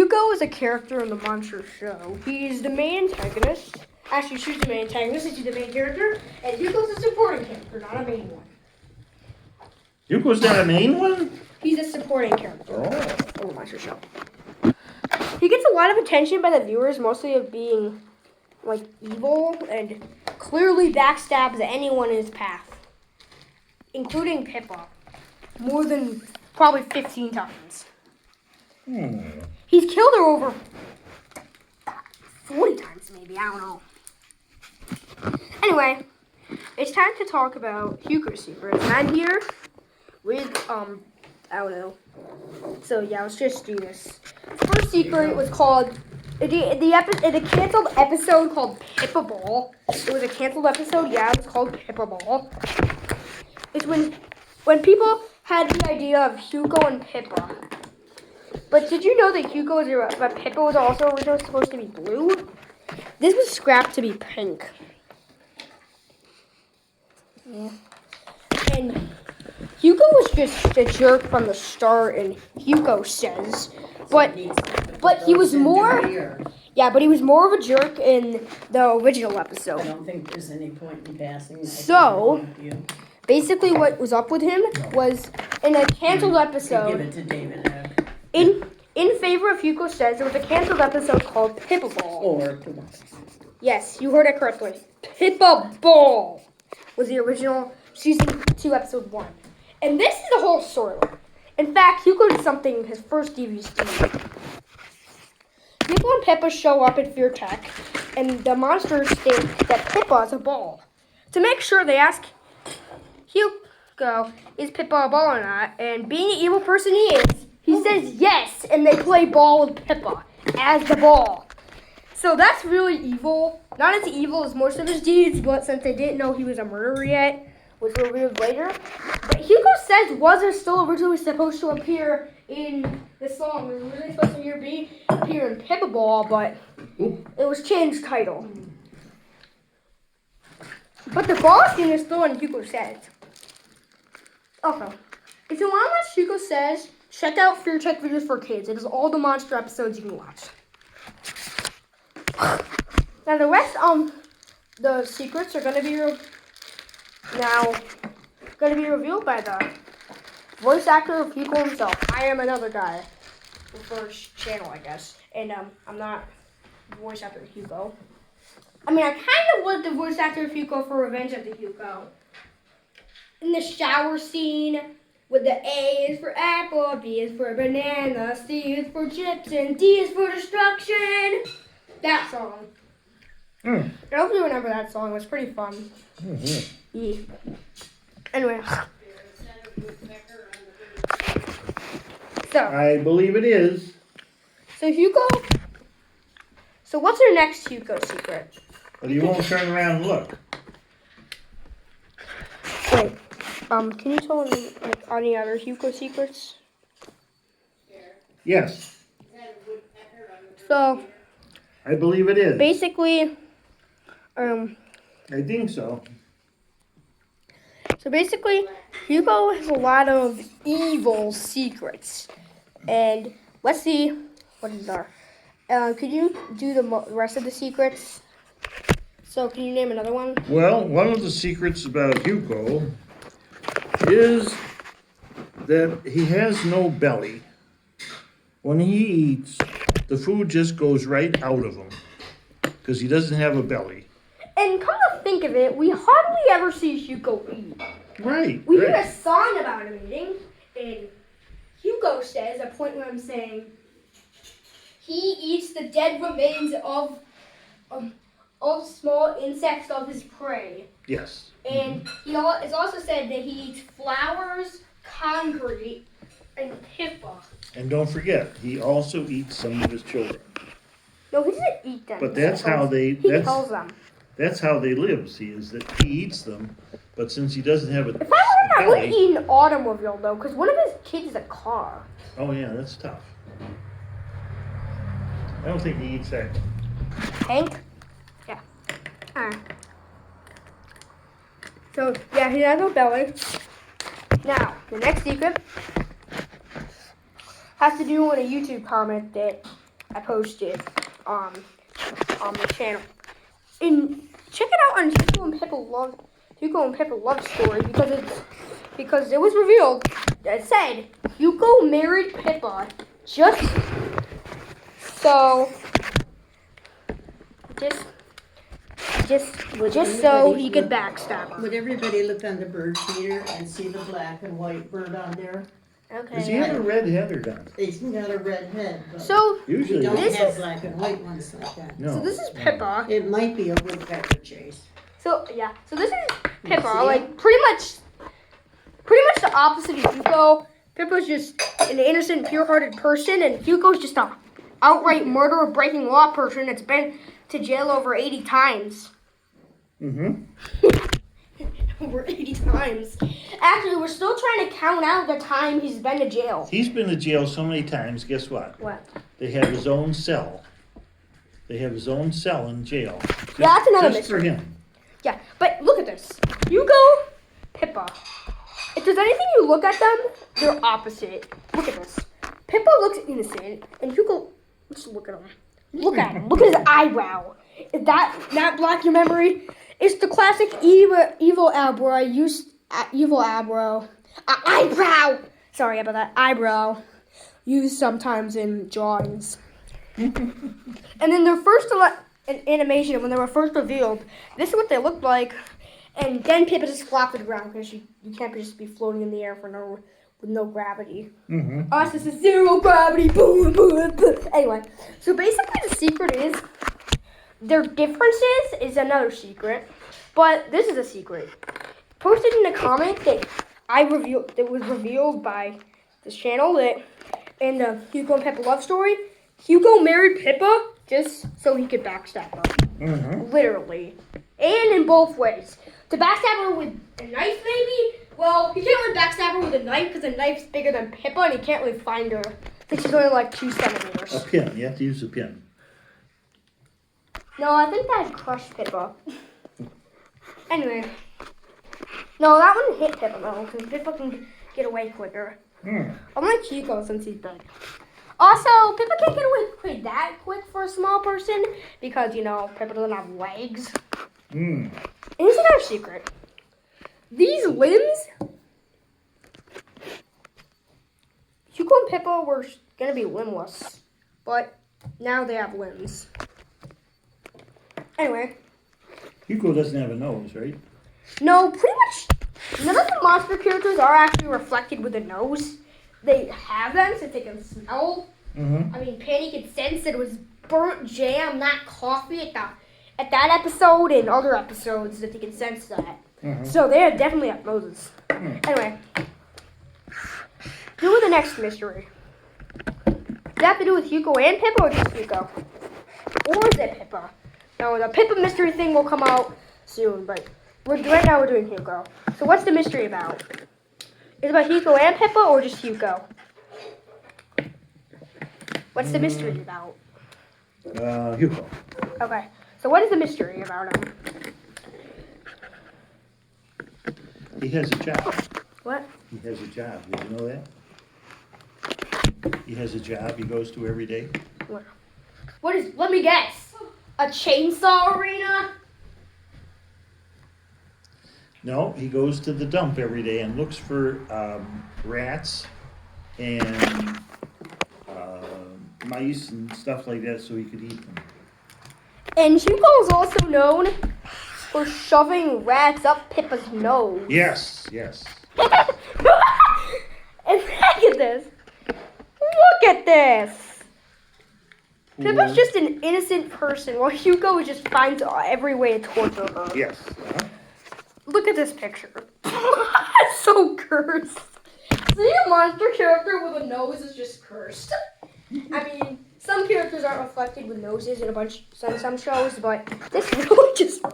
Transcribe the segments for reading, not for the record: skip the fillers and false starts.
Huko is a character in the monster show. He's the main antagonist. Actually, she's the main antagonist, and she's the main character. And Huko's a supporting character, not a main one. Huko's not a main one? He's a supporting character in the monster show. He gets a lot of attention by the viewers, mostly of being, like, evil and clearly backstabs anyone in his path, including Pippa, more than probably 15 times. He's killed her over 40 times, maybe. I don't know. Anyway, it's time to talk about Huko's secrets. And I'm here with, I don't know. So, yeah, let's just do this. First secret was called, the canceled episode called Pippa Ball. It was a canceled episode, yeah, it was called Pippa Ball. It's when people had the idea of Huko and Pippa. But did you know that that Pippa was also originally supposed to be blue? This was scrapped to be pink. Yeah. And Huko was just a jerk from the start, and Huko says, but he was more, but he was more of a jerk in the original episode. I don't think there's any point in passing. So, basically what was up with him was in a canceled episode. Give it to David. In favor of Huko says, there was a canceled episode called Pippa Ball. Or Yes, you heard it correctly. Pippa Ball was the original season 2, episode 1. And this is the whole storyline. In fact, Huko did something his first DVD. Huko and Pippa show up at Fear Tech, and the monsters think that Pippa is a ball. To make sure, they ask Huko, is Pippa a ball or not? And being the evil person he is, he says yes, and they play ball with Pippa as the ball. So that's really evil. Not as evil as most of his deeds, but since they didn't know he was a murderer yet, which we'll reveal later. But Huko says wasn't still originally supposed to appear in the song. It was originally supposed to appear in Pippa Ball, but it was changed title. But the ball scene is still in Huko Says. Also, if you want to watch Huko Says, check out Fear Check Videos for Kids. It is all the monster episodes you can watch. Now the rest, the secrets are gonna be revealed by the voice actor of Huko himself. I am another guy. The first channel, I guess. And I'm not the voice actor of Huko. I mean, I kind of was the voice actor of Huko for Revenge of the Huko. In the shower scene, with the A is for apple, B is for banana, C is for chips, and D is for destruction. That song. I hope you remember that song. It was pretty fun. Yeah. Anyway. So. I believe it is. So Huko. So what's our next Huko secret? But you won't turn around and look. Wait. Can you tell me any other Huko secrets? Yes. So. I believe it is. Basically. I think so. So basically, Huko has a lot of evil secrets. And let's see what these are. Could you do the rest of the secrets? So can you name another one? Well, one of the secrets about Huko is that he has no belly. When he eats, the food just goes right out of him because he doesn't have a belly. And come to think of it, we hardly ever see Huko eat. Right. We hear a song about him eating, and Huko says, a point where I'm saying, he eats the dead remains of small insects of his prey. Yes. And it's also said that he eats flowers, concrete, and Pippa. And don't forget, he also eats some of his children. No, he doesn't eat them. But that's how they. He kills them. That's how they live. See, is that he eats them, but since he doesn't have a If I were him, I would belly, eat an automobile though, because one of his kids is a car. oh yeah, that's tough. I don't think he eats that. Hank? Yeah. Alright. So, yeah, he has no belly. Now, the next secret has to do with a YouTube comment that I posted on the channel. And check it out on Huko and Pippa Love Story because it was revealed that it said Huko married Pippa just so he could backstab her. Would everybody look on the bird feeder and see the black and white bird on there? Does he Okay. have a red head or not? He's got a red head, but So we Usually, don't this have is- black and white ones like that. no. this is Pippa. It might be a woodpecker chase. So yeah. So this is Pippa. See Like pretty much the opposite of Hugo. Pippa's just an innocent, pure-hearted person, and Hugo's just a outright murderer, breaking law person that's been to jail over 80 times. Mm-hmm. Over 80 times. Actually, we're still trying to count out the time he's been to jail. He's been to jail so many times, guess what? What? They have his own cell. They have his own cell in jail. Yeah, that's another Just for mystery. him. Yeah, but look at this. Hugo, Pippa. If there's anything you look at them, they're opposite. Look at this. Pippa looks innocent, and Hugo, let's look at him. Look at him. Look at his eyebrow. Is that not block your memory? It's the classic evil eyebrow. Eyebrow. Sorry about that. Eyebrow. Used sometimes in drawings. And then their first animation, when they were first revealed, this is what they looked like. And then Pippa just flopped to the ground because you can't just be floating in the air with no gravity. Mm-hmm. Us, this is zero gravity. Boom, boom, boom. Anyway, so basically the secret is their differences is another secret, but this is a secret. Posted in a comment that was revealed by this channel that in the Hugo and Pippa love story, Hugo married Pippa just so he could backstab her. Mm-hmm. Literally. And in both ways. To backstab her with a knife, maybe? Well, he can't really backstab her with a knife because the knife's bigger than Pippa and he can't really find her. I think she's only like 2 centimeters. A pin. You have to use a pin. No, I think that crushed Pippa. Anyway. No, that one hit Pippa though, because Pippa can get away quicker. Unlike Hugo since he's big. Also, Pippa can't get away quite that quick for a small person because, Pippa doesn't have legs. Mm. And here's another secret. These limbs, Hugo and Pippa were going to be limbless, but now they have limbs. Anyway. Hugo doesn't have a nose, right? No, pretty much none of the monster characters are actually reflected with a nose. They have them since they can smell. Mm-hmm. I mean, Penny could sense that it was burnt jam, not coffee at that episode and other episodes that they can sense that. Mm-hmm. So they are definitely have noses. Anyway, do with the next mystery. Does that have to do with Hugo and Pippa or just Hugo? Or is it Pippa? No, the Pippa mystery thing will come out soon, but right now we're doing Hugo. So what's the mystery about? Is it about Hugo and Pippa or just Hugo? What's the mystery about? Hugo. Okay, so what is the mystery about him? He has a job. What? He has a job. Did you know that? He has a job he goes to every day. What is, let me guess, a chainsaw arena? No, he goes to the dump every day and looks for rats and mice and stuff like that so he could eat them. And Hugo is also known for shoving rats up Pippa's nose. Yes, yes. And look at this. Look at this. Pippa's just an innocent person, while Hugo just finds every way to torture her. Yes. Look at this picture. It's so cursed. See, a monster character with a nose is just cursed. I mean, some characters aren't reflected with noses in some shows, but this really just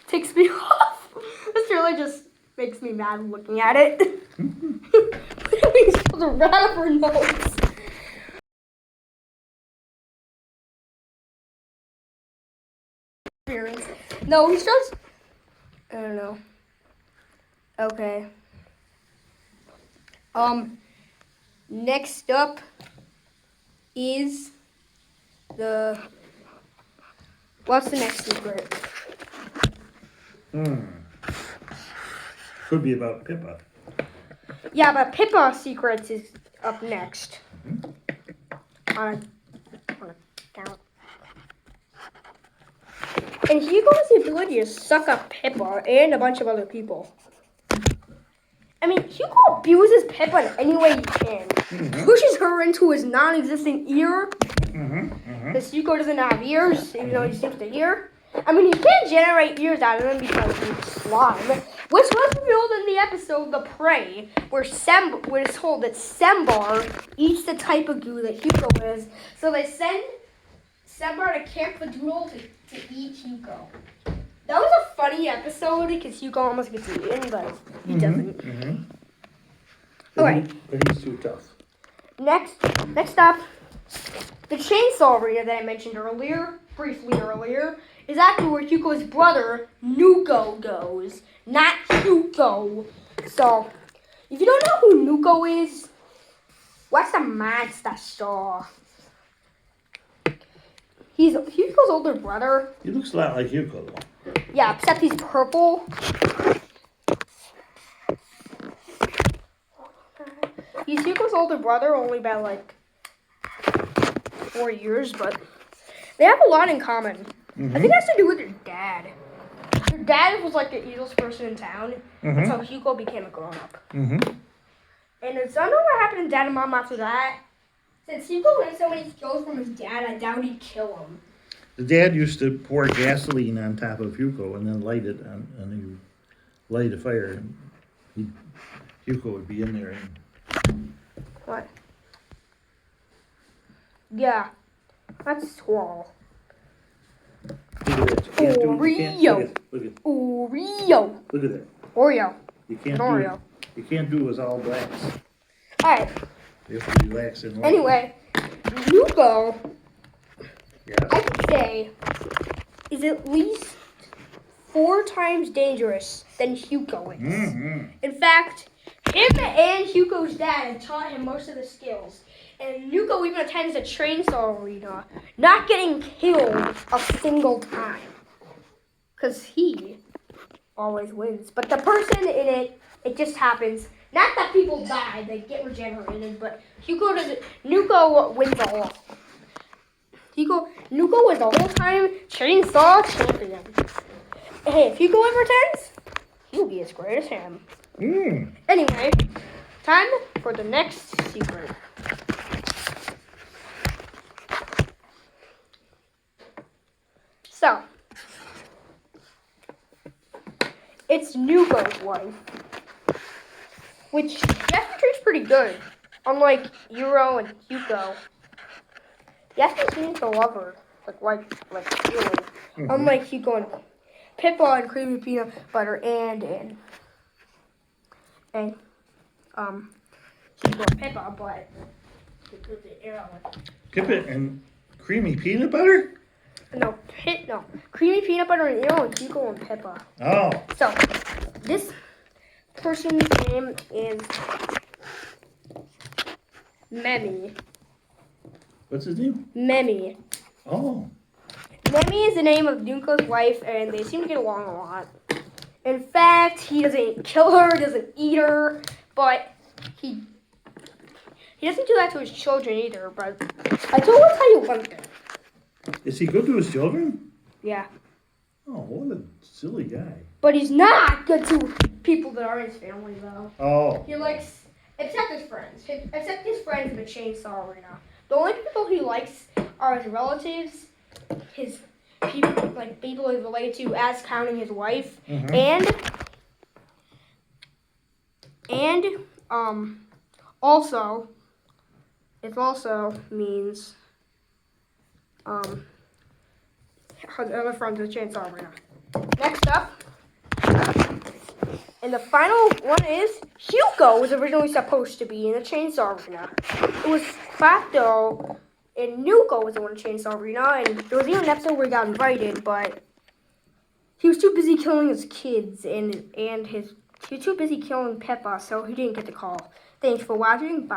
takes me off. This really just makes me mad looking at it. Look at me supposed to rat up her nose. No, he's just, I don't know. Okay. Next up is What's the next secret? Could be about Pippa. Yeah, but Pippa Secrets is up next. On a count. And Hugo has the ability to suck up Pippa and a bunch of other people. I mean, Hugo abuses Pippa in any way he can. Pushes her into his non-existent ear. Because Hugo doesn't have ears, even though he seems to hear. I mean, he can't generate ears out of them because he's slime. Which was revealed in the episode The Prey, where it's told that Sembar eats the type of goo that Hugo is. So they send Sembar to Camp Fadoodle to eat Hugo. That was a funny episode because Hugo almost gets eaten, but he doesn't. Alright. But he's too tough. Next up, the chainsaw arena that I mentioned briefly earlier, is actually where Hugo's brother, Nuko, goes. Not Hugo. So, if you don't know who Nuko is, what's a monster saw? He's Hugo's older brother. He looks a lot like Hugo, though. Yeah, except he's purple. He's Hugo's older brother, only by like 4 years, but they have a lot in common. I think it has to do with their dad. Their dad was like the evilest person in town, and so Hugo became a grown-up. And it's, I don't know what happened to Dad and Mom after that. Since Hugo wins so many kills from his dad, I doubt he'd kill him. The dad used to pour gasoline on top of Hugo and then light it, and he would light a fire, and Hugo would be in there. What? Yeah, that's swall. Look at that. You can't do- you can't- Oreo. Look at that. Oreo. You can't Oreo. do. You can't do as all blacks. Alright, You have to relax in life. anyway, Hugo, Yeah. I would say, is at least 4 times dangerous than Hugo is. In fact, him and Hugo's dad have taught him most of the skills. And Hugo even attends a chainsaw arena, not getting killed a single time. Because he always wins. But the person in it just happens. Not that people die, they get regenerated, but Hugo wins all. Nuko was the whole time chainsaw champion. Hey, if Hugo ever attends, he'll be as great as him. Anyway, time for the next secret. So, it's Nuko's wife, which she actually treats pretty good, unlike Euro and Hugo. He actually seems to love her, like really. Unlike Hugo and Pippa and Creamy Peanut Butter and Hugo and Pippa, but Pippa and creamy peanut butter? no, Creamy Peanut Butter and Hugo and Pippa. Oh. So, this person's name is Memmy. What's his name? Memmy. Oh. Memmy is the name of Nuko's wife, and they seem to get along a lot. In fact, he doesn't kill her, doesn't eat her, but he doesn't do that to his children either. But I told him how you want it. Is he good to his children? Yeah. Oh, what a silly guy. But he's not good to people that aren't his family, though. Oh. He likes, except his friends. Except his friends in the chainsaw arena. The only people he likes are his relatives, his people, like people he's related to, as counting his wife, and also, it also means other friends of the chainsaw arena. Next up, and the final one is Hugo was originally supposed to be in the chainsaw arena. It was Facto and Nuko was the one in the chainsaw arena, and there was even an episode where he got invited, but he was too busy killing his kids he was too busy killing Peppa, so he didn't get the call. Thanks for watching. Bye.